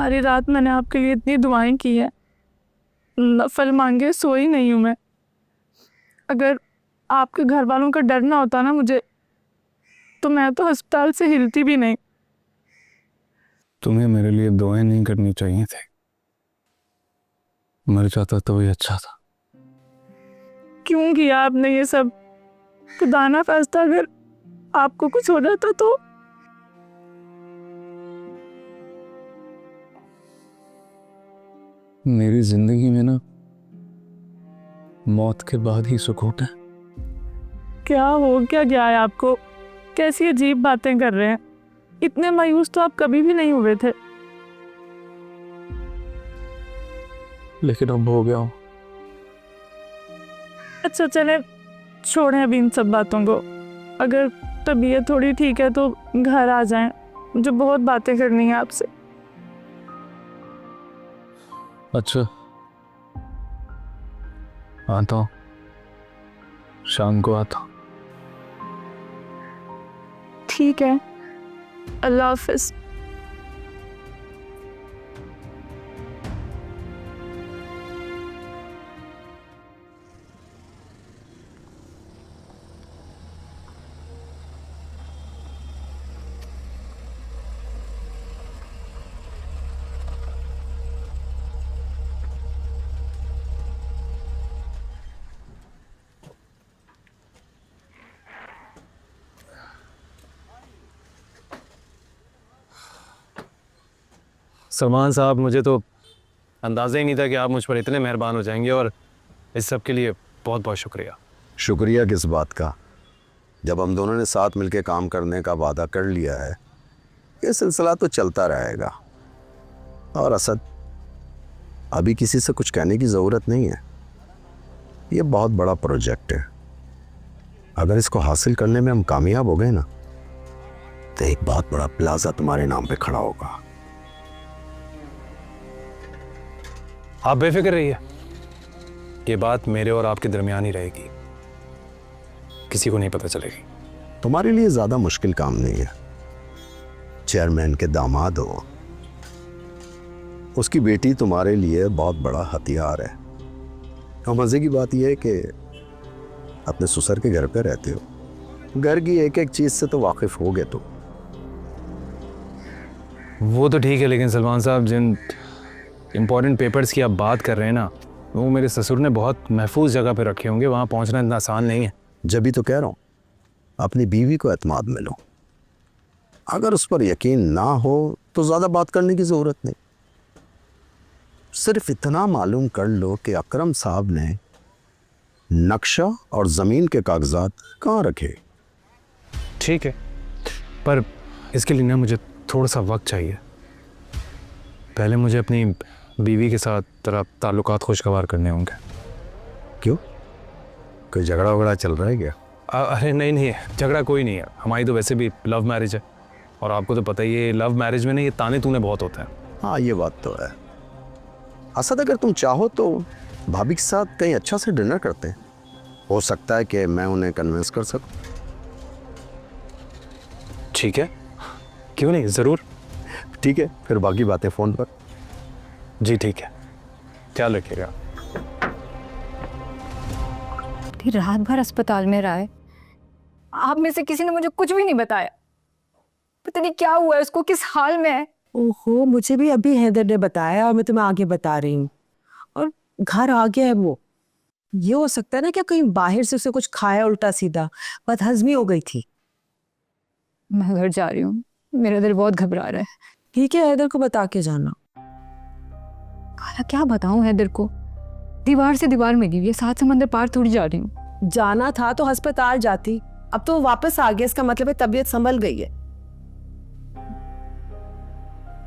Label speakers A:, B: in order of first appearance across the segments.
A: सारी रात मैंने आपके लिए इतनी दुआएं की है, नफल मांगे सोई नहीं हूँ मैं। अगर आपके घर वालों का डर ना होता ना मुझे, तो मैं तो अस्पताल से हिलती भी नहीं।
B: तुम्हें मेरे लिए दुआएं नहीं करनी चाहिए थी, मर जाता तो ही अच्छा था।
A: क्यों किया आपने ये सब? खुदा ना खास्ता अगर आपको कुछ हो जाता तो?
B: मेरी जिंदगी में ना मौत के बाद ही सुकून है।
A: क्या हो क्या गया है आपको? कैसी अजीब बातें कर रहे हैं। इतने मायूस तो आप कभी भी नहीं हुए थे।
B: लेकिन अब हो गया हूं।
A: अच्छा चले, छोड़ें अभी इन सब बातों को। अगर तबीयत थोड़ी ठीक है तो घर आ जाएं, मुझे बहुत बातें करनी है आपसे।
B: अच्छा, आता हूं, शाम को आता हूं।
A: ठीक है, अल्लाह हाफिज।
C: सलमान साहब, मुझे तो अंदाज़ा ही नहीं था कि आप मुझ पर इतने मेहरबान हो जाएंगे, और इस सब के लिए बहुत बहुत शुक्रिया।
D: शुक्रिया किस बात का? जब हम दोनों ने साथ मिलकर काम करने का वादा कर लिया है, ये सिलसिला तो चलता रहेगा। और असद, अभी किसी से कुछ कहने की ज़रूरत नहीं है। ये बहुत बड़ा प्रोजेक्ट है। अगर इसको हासिल करने में हम कामयाब हो गए ना, तो एक बहुत बड़ा प्लाजा तुम्हारे नाम पे खड़ा होगा।
C: आप बेफिक्र रहिए, ये बात मेरे और आपके दरमियान ही रहेगी, किसी को नहीं पता चलेगी।
D: तुम्हारे लिए ज़्यादा मुश्किल काम नहीं है। चेयरमैन के दामाद हो, उसकी बेटी तुम्हारे लिए बहुत बड़ा हथियार है। और मज़े की बात यह है कि अपने ससुर के घर पे रहते हो। घर की एक एक चीज़ से तो वाकिफ़ हो गए। तो
C: वो तो ठीक है, लेकिन सलमान साहब, जिन इम्पोर्टेंट पेपर्स की आप बात कर रहे हैं ना, वो मेरे ससुर ने बहुत महफूज जगह पे रखे होंगे। वहाँ पहुँचना इतना आसान नहीं है।
D: जब भी तो कह रहा हूँ, अपनी बीवी को एतमाद में लो। अगर उस पर यकीन ना हो तो ज़्यादा बात करने की ज़रूरत नहीं। सिर्फ इतना मालूम कर लो कि अकरम साहब ने नक्शा और ज़मीन के कागजात कहाँ रखे।
C: ठीक है, पर इसके लिए ना मुझे थोड़ा सा वक्त चाहिए। पहले मुझे अपनी बीवी के साथ तरह ताल्लुकात खुशगवार करने होंगे।
D: क्यों, कोई झगड़ा वगड़ा चल रहा है क्या?
C: अरे नहीं नहीं, झगड़ा कोई नहीं है। हमारी तो वैसे भी लव मैरिज है, और आपको तो पता ही है लव मैरिज में ना ये ताने तूने बहुत होते हैं।
D: हाँ, ये बात तो है। असद, अगर तुम चाहो तो भाभी के साथ कहीं अच्छा से डिनर करते हैं। हो सकता है कि मैं उन्हें कन्विंस कर सकूं।
C: ठीक है, क्यों नहीं, ज़रूर।
D: ठीक है, फिर बाकी बातें फ़ोन पर।
C: जी ठीक है, ख्याल रखिएगा।
E: रात भर अस्पताल में रहा है, आप में से किसी ने मुझे कुछ भी नहीं बताया। पता नहीं क्या हुआ है उसको, किस हाल में है।
F: ओहो, मुझे भी अभी हैदर ने बताया और मैं तुम्हें आगे बता रही हूँ। और घर आ गया है वो। ये हो सकता है ना कि कहीं बाहर से उसे कुछ खाया उल्टा सीधा, बदहजमी हो गई थी।
E: मैं घर जा रही हूँ, मेरा दिल बहुत घबरा रहा है।
F: ठीक है, हैदर को बता के जाना।
E: खाला क्या बताऊँ हैदर को, दीवार से दीवार मिली हुई है, सात समंदर पार थोड़ी जा रही हूँ।
F: जाना था तो अस्पताल जाती, अब तो वो वापस आ गया, इसका मतलब है तबीयत संभल गई है।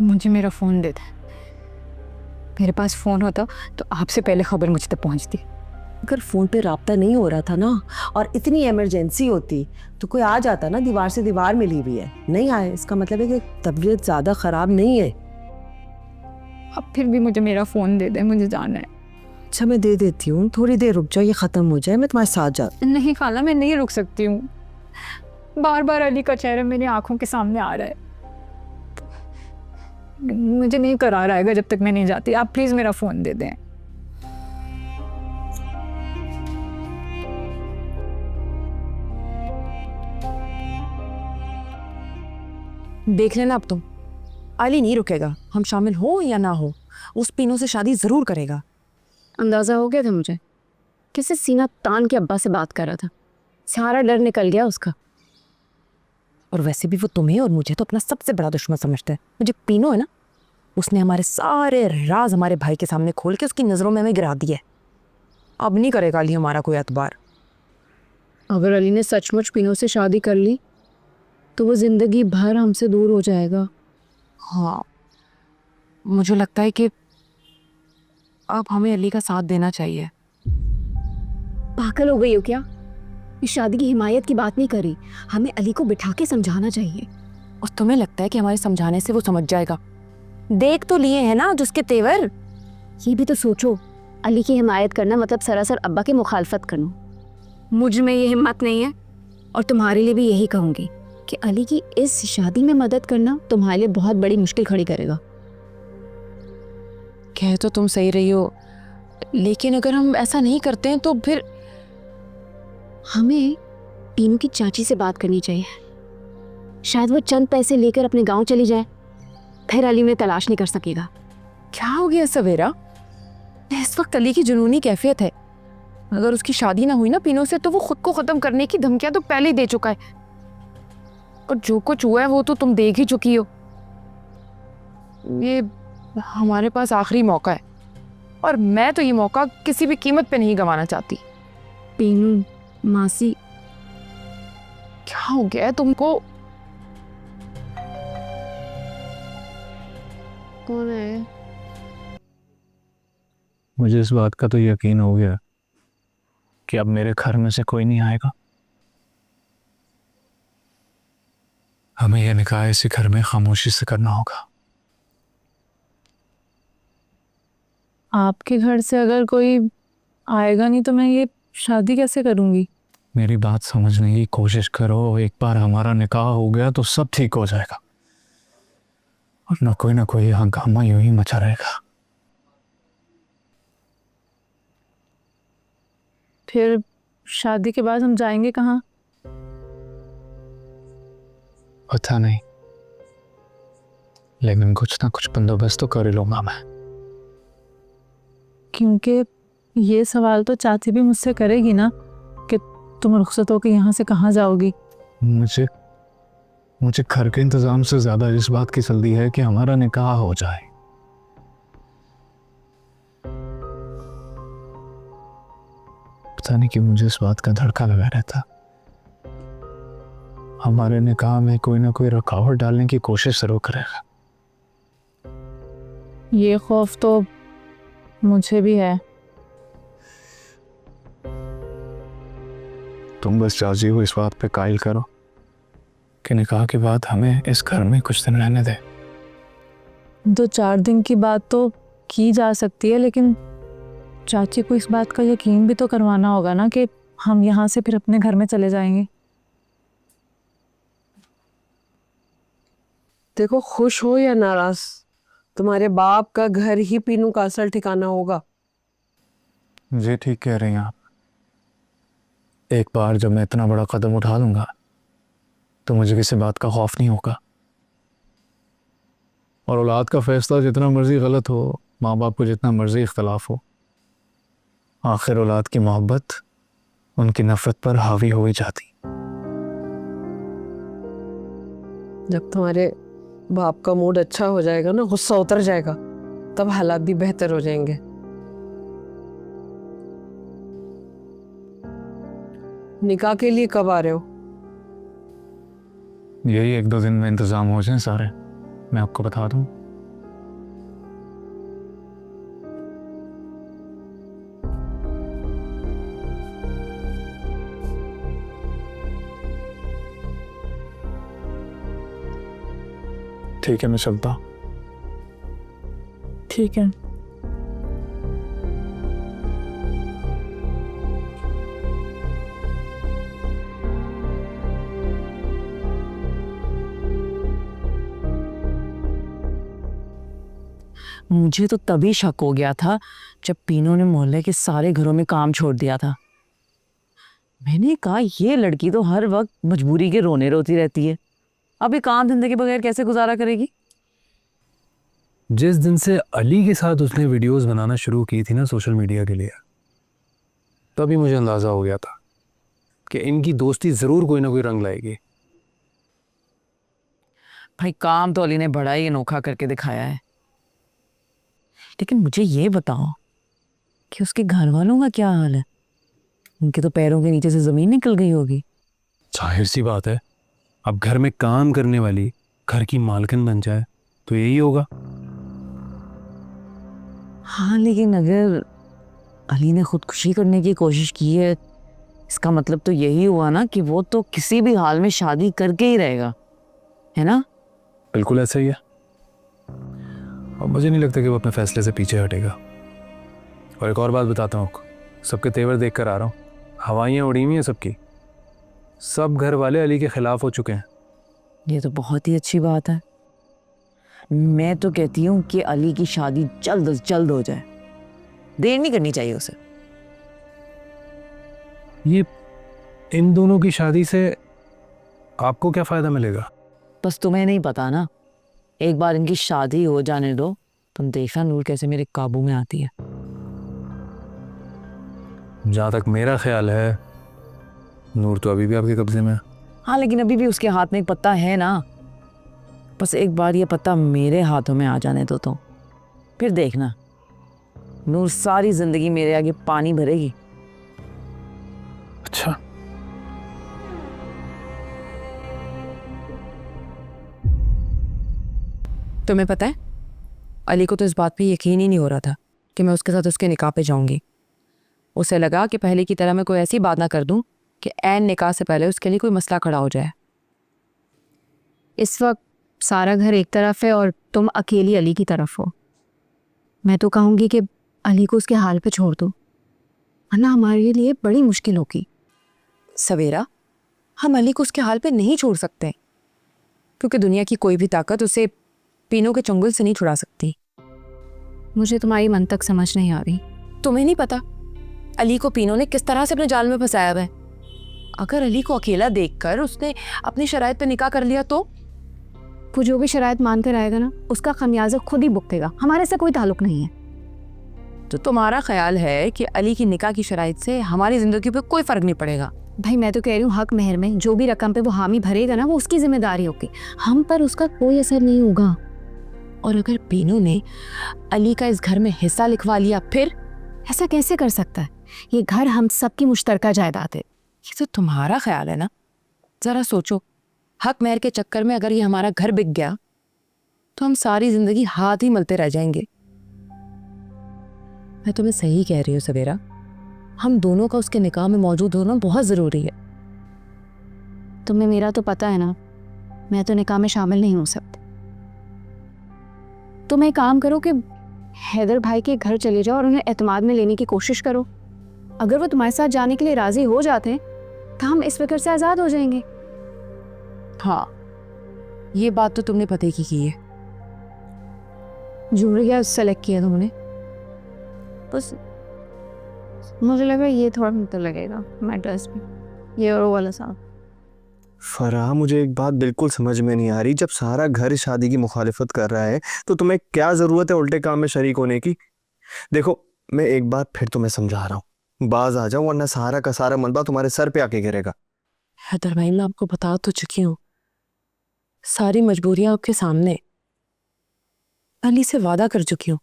E: मुझे मेरा फोन दे दे, मेरे पास फोन होता तो आपसे पहले खबर मुझ तक पहुंचती।
F: अगर फोन पे राब्ता नहीं हो रहा था ना, और इतनी इमरजेंसी होती तो कोई आ जाता ना। दीवार से दीवार मिली हुई है, नहीं आए, इसका मतलब है कि तबीयत ज्यादा खराब नहीं है।
E: अब फिर भी मुझे मेरा फोन दे दे, मुझे जाना है।
F: अच्छा, मैं दे देती हूँ, थोड़ी देर रुक जाओ, ये खत्म हो जाए, मैं तुम्हारे साथ जा।
E: नहीं खाला, मैं नहीं रुक सकती हूँ। बार बार अली का चेहरा मेरी आंखों के सामने आ रहा है। मुझे नहीं करार आएगा जब तक मैं नहीं जाती। आप प्लीज़ मेरा फ़ोन दे दें।
F: देख लेना अब तुम, अली नहीं रुकेगा, हम शामिल हो या ना हो, उस पीनू से शादी जरूर करेगा।
G: अंदाज़ा हो गया था मुझे, कैसे सीना तान के अब्बा से बात कर रहा था, सारा डर निकल गया उसका।
F: और वैसे भी वो तुम्हें और मुझे तो अपना सबसे बड़ा दुश्मन समझता है। मुझे पीनू है ना, उसने हमारे सारे राज हमारे भाई के सामने खोल के उसकी नज़रों में हमें गिरा दिया है। अब नहीं करेगा अली हमारा कोई एतबार।
G: अगर अली ने सचमुच पीनू से शादी कर ली तो वो ज़िंदगी भर हमसे दूर हो जाएगा।
F: हाँ, मुझे लगता है कि अब हमें अली का साथ देना चाहिए।
G: पागल हो गई हो क्या? इस शादी की हिमायत की बात नहीं करी, हमें अली को बिठा के समझाना चाहिए।
F: और तुम्हें लगता है कि हमारे समझाने से वो समझ जाएगा? देख तो लिए हैं ना जिसके तेवर।
G: ये भी तो सोचो, अली की हिमायत करना मतलब सरासर अब्बा की मुखालफत करना। मुझ में ये हिम्मत नहीं है, और तुम्हारे लिए भी यही कहूँगी कि अली की इस शादी में मदद करना तुम्हारे लिए बहुत बड़ी मुश्किल खड़ी करेगा।
F: कह तो तुम सही रही हो, लेकिन अगर हम ऐसा नहीं करते हैं तो फिर
G: हमें पीनू की चाची से बात करनी चाहिए। शायद वो चंद पैसे लेकर अपने गांव चली जाए, फिर अली में तलाश नहीं कर सकेगा।
F: क्या हो गया सवेरा? इस वक्त अली की जुनूनी कैफियत है। अगर उसकी शादी ना हुई ना पीनू से तो वो खुद को खत्म करने की धमकियां तो पहले ही दे चुका है, और जो कुछ हुआ है वो तो तुम देख ही चुकी हो। ये हमारे पास आखिरी मौका है, और मैं तो ये मौका किसी भी कीमत पे नहीं गंवाना चाहती।
G: पीनू मासी,
F: क्या हो गया है तुमको?
G: कौन है?
B: मुझे इस बात का तो यकीन हो गया कि अब मेरे घर में से कोई नहीं आएगा। हमें यह निकाह इसी घर में खामोशी से करना होगा।
A: आपके घर से अगर कोई आएगा नहीं तो मैं ये शादी कैसे करूँगी?
B: मेरी बात समझने की कोशिश करो। एक बार हमारा निकाह हो गया तो सब ठीक हो जाएगा, और ना कोई हंगामा यूं ही मचा रहेगा।
A: फिर शादी के बाद हम जाएंगे कहाँ?
B: पता नहीं, लेकिन कुछ ना कुछ बंदोबस्त तो कर ही लूंगा मैं।
A: क्योंकि ये सवाल तो चाची भी मुझसे करेगी ना कि तुम रुखसत होकर यहाँ से कहाँ जाओगी।
B: मुझे घर के इंतजाम से ज्यादा इस बात की जल्दी है कि हमारा निकाह हो जाए। पता नहीं कि मुझे इस बात का धड़का लगा रहता। हमारे निकाह में कोई ना कोई रुकावट डालने की कोशिश जरूर करेगा।
A: ये खौफ तो मुझे भी है।
B: तुम बस चाची को इस बात पे कायल करो कि निकाह के बाद हमें इस घर में कुछ दिन रहने दे।
A: 2-4 दिन की बात तो की जा सकती है, लेकिन चाची को इस बात का यकीन भी तो करवाना होगा ना कि हम यहाँ से फिर अपने घर में चले जाएंगे।
H: देखो, खुश हो या नाराज, तुम्हारे बाप का घर ही पीनू का असल ठिकाना होगा।
B: जी ठीक कह रही हैं आप। एक बार जब मैं इतना बड़ा कदम उठा लूंगा तो मुझे किसी बात का खौफ नहीं होगा। और औलाद का फैसला जितना मर्जी गलत हो, माँ बाप को जितना मर्जी इख्तलाफ हो, आखिर औलाद की मोहब्बत उनकी नफरत पर हावी हो ही जाती।
H: जब तुम्हारे बाप का मूड अच्छा हो जाएगा ना, गुस्सा उतर जाएगा, तब हालात भी बेहतर हो जाएंगे। निकाह के लिए कब आ रहे हो?
B: यही 1-2 दिन में इंतजाम हो जाए सारे, मैं आपको बता दूं। ठीक है, मैं चलता।
A: ठीक है।
F: मुझे तो तभी शक हो गया था जब पीनो ने मोहल्ले के सारे घरों में काम छोड़ दिया था। मैंने कहा ये लड़की तो हर वक्त मजबूरी के रोने रोती रहती है, अभी काम धंधे के बगैर कैसे गुजारा करेगी।
C: जिस दिन से अली के साथ उसने वीडियोस बनाना शुरू की थी ना सोशल मीडिया के लिए, तभी मुझे अंदाज़ा हो गया था कि इनकी दोस्ती ज़रूर कोई ना कोई रंग लाएगी।
F: भाई काम तो अली ने बड़ा ही अनोखा करके दिखाया है, लेकिन मुझे ये बताओ कि उसके घर वालों का क्या हाल है? उनके तो पैरों के नीचे से ज़मीन निकल गई होगी।
C: जाहिर सी बात है, अब घर में काम करने वाली घर की मालकिन बन जाए तो यही होगा।
F: हाँ, लेकिन अगर अली ने खुदकुशी करने की कोशिश की है, इसका मतलब तो यही हुआ ना कि वो तो किसी भी हाल में शादी करके ही रहेगा, है ना?
C: बिल्कुल ऐसा ही है, और मुझे नहीं लगता कि वो अपने फैसले से पीछे हटेगा। और एक और बात बताता हूँ आपको, सबके तेवर देख कर आ रहा हूँ, हवाइयाँ उड़ी हुई हैं सबकी, सब घर वाले अली के खिलाफ हो चुके हैं।
F: ये तो बहुत ही अच्छी बात है। मैं तो कहती हूँ कि अली की शादी जल्द से जल्द हो जाए, देर नहीं करनी चाहिए उसे।
C: ये इन दोनों की शादी से आपको क्या फ़ायदा मिलेगा?
F: बस तुम्हें नहीं पता ना, एक बार इनकी शादी हो जाने दो, तुम देखना नूर कैसे मेरे काबू में आती है।
C: जहाँ तक मेरा ख्याल है नूर तो अभी भी आपके कब्जे में है।
F: हाँ, लेकिन अभी भी उसके हाथ में एक पत्ता है ना, बस एक बार ये पत्ता मेरे हाथों में आ जाने दो तो फिर देखना नूर सारी जिंदगी मेरे आगे पानी भरेगी।
C: अच्छा,
F: तुम्हें पता है, अली को तो इस बात पे यकीन ही नहीं हो रहा था कि मैं उसके साथ उसके निकाह पे जाऊंगी। उसे लगा कि पहले की तरह मैं कोई ऐसी बात ना कर दूं कि ऐन निकाह से पहले उसके लिए कोई मसला खड़ा हो जाए।
G: इस वक्त सारा घर एक तरफ है और तुम अकेली अली की तरफ हो। मैं तो कहूँगी कि अली को उसके हाल पे छोड़ दो, वरना हमारे लिए बड़ी मुश्किल होगी।
F: सवेरा, हम अली को उसके हाल पे नहीं छोड़ सकते, क्योंकि दुनिया की कोई भी ताकत उसे पीनों के चंगुल से नहीं छुड़ा सकती।
G: मुझे तुम्हारी मंतक समझ नहीं आ रही।
F: तुम्हें नहीं पता अली को पीनों ने किस तरह से अपने जाल में फंसाया हुआ है। अगर अली को अकेला देखकर उसने अपनी शराइत पे निकाह कर लिया तो
G: वो जो भी शराइत मानकर आएगा ना, उसका खमियाजा खुद ही भुगतेगा, हमारे से कोई ताल्लुक नहीं है।
F: तो तुम्हारा ख्याल है कि अली की निकाह की शराइत से हमारी जिंदगी पे कोई फर्क नहीं पड़ेगा?
G: भाई मैं तो कह रही हूँ, हक मेहर में जो भी रकम पे वो हामी भरेगा ना, वो उसकी जिम्मेदारी होगी, हम पर उसका कोई असर नहीं होगा।
F: और अगर पीनू ने अली का इस घर में हिस्सा लिखवा लिया फिर?
G: ऐसा कैसे कर सकता है? ये घर हम सबकी मुश्तरका जायदाद है।
F: ये तो तुम्हारा ख्याल है ना, जरा सोचो, हक मेहर के चक्कर में अगर ये हमारा घर बिक गया तो हम सारी जिंदगी हाथ ही मलते रह जाएंगे। मैं तुम्हें सही कह रही हूँ सवेरा, हम दोनों का उसके निकाह में मौजूद होना बहुत ज़रूरी है।
G: तुम्हें मेरा तो पता है ना, मैं तो निकाह में शामिल नहीं हो सकती। तुम एक काम करो कि हैदर भाई के घर चले जाओ और उन्हें एतमाद में लेने की कोशिश करो। अगर वो तुम्हारे साथ जाने के लिए राजी हो जाते हैं तो हम इस फिक्र से आज़ाद हो जाएंगे।
F: हाँ, ये बात तो तुमने पते की है।
G: जूरिया सेलेक्ट किया तुमने, बस मुझे लगा ये थोड़ा मतलब लगेगा मैटर्स में, ये और वो वाला साहब।
I: फराह, मुझे एक बात बिल्कुल समझ में नहीं आ रही, जब सारा घर इस शादी की मुखालिफत कर रहा है तो तुम्हें क्या ज़रूरत है उल्टे काम में शरीक होने की? देखो, मैं एक बार फिर तुम्हें समझा रहा हूँ, बाज आ जाओ वरना सारा का सारा मलबा तुम्हारे सर पे आके गिरेगा।
F: हैदर भाई, मैं आपको बता तो चुकी हूँ, सारी मजबूरियां आपके सामने। अली से वादा कर चुकी हूँ,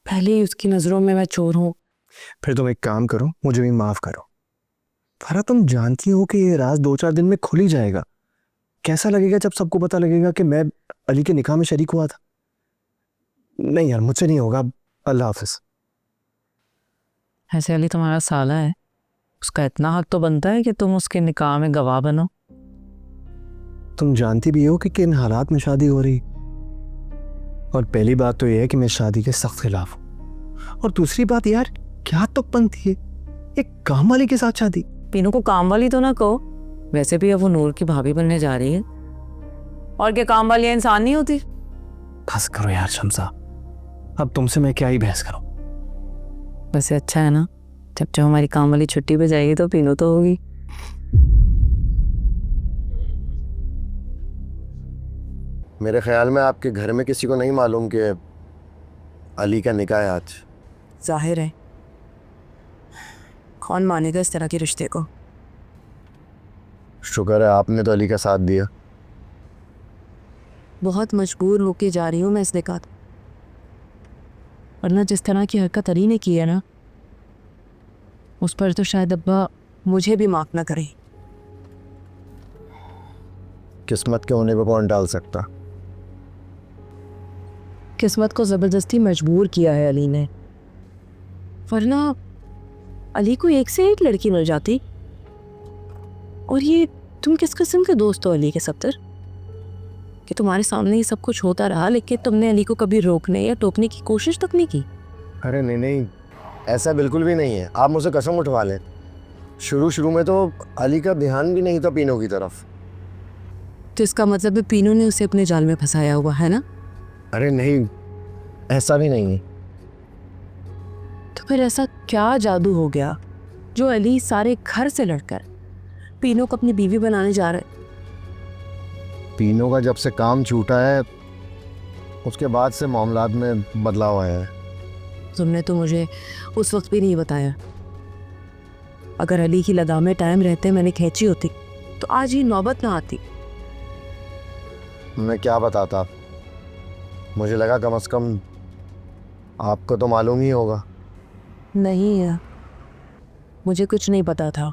F: पहले ही उसकी नज़रों में मैं चोर हूँ।
I: फिर तुम एक काम करो, मुझे भी माफ़ करो। फराह, तुम जानती हो कि ये राज 2-4 दिन में खुल ही जाएगा। कैसा लगेगा जब सबको पता लगेगा कि मैं अली के निकाह में शरीक हुआ था? नहीं यार, मुझसे नहीं होगा। अल्लाह हाफिज।
F: ऐसे अली तुम्हारा साला है, उसका इतना हक तो बनता है कि तुम उसके निकाह में गवाह बनो।
I: तुम जानती भी हो कि किन हालात में शादी हो रही, और पहली बात तो यह है कि मैं शादी के सख्त खिलाफ हूँ, और दूसरी बात यार, क्या तुकपंती है एक काम वाली के साथ शादी।
F: पीनू को काम वाली तो ना कहो, वैसे भी अब वो नूर की भाभी बनने जा रही है, और क्या काम वाली इंसान नहीं होती?
I: बस करो यार शम्सा, अब तुमसे मैं क्या ही बहस करूं।
H: वैसे अच्छा है ना, जब जब हमारी काम वाली छुट्टी पे जाएगी तो पीनो तो होगी।
D: मेरे ख्याल में आपके घर में किसी को नहीं मालूम कि अली का निकाह है आज।
H: जाहिर है, कौन मानेगा इस तरह के रिश्ते को।
D: शुक्र है आपने तो अली का साथ दिया।
H: बहुत मजबूर होके जा रही हूँ मैं इस निकाह, वरना जिस तरह की हरकत अली ने की है ना, उस पर तो शायद अब्बा मुझे भी माफ ना करें।
D: किस्मत के होने पे कौन डाल सकता।
H: किस्मत को ज़बरदस्ती मजबूर किया है अली ने, वरना अली को एक से एक लड़की मिल जाती। और ये तुम किस किस्म के दोस्त हो अली के सफ्तर, कि तुम्हारे सामने ये सब कुछ होता रहा लेकिन तुमने अली को कभी रोकने या टोकने की कोशिश तक नहीं की।
D: अरे नहीं नहीं, ऐसा बिल्कुल भी नहीं है। आप मुझसे कसम उठवा लें, शुरू में तो अली का ध्यान भी नहीं था पीनो की तरफ।
H: तो इसका मतलब है पीनू ने उसे अपने जाल में फंसाया हुआ है ना।
D: अरे नहीं, ऐसा भी नहीं है।
H: तो फिर ऐसा क्या जादू हो गया जो अली सारे घर से लड़कर पीनू को अपनी बीवी बनाने जा रहा है।
D: पीनो का जब से काम छूटा है उसके बाद से मामलात में बदलाव आया है।
H: तुमने तो मुझे उस वक्त भी नहीं बताया। अगर अली की लगामें टाइम रहते मैंने खींची होती तो आज ये नौबत ना आती।
D: मैं क्या बताता, मुझे लगा कम से कम आपको तो मालूम ही होगा।
H: नहीं है, मुझे कुछ नहीं पता था।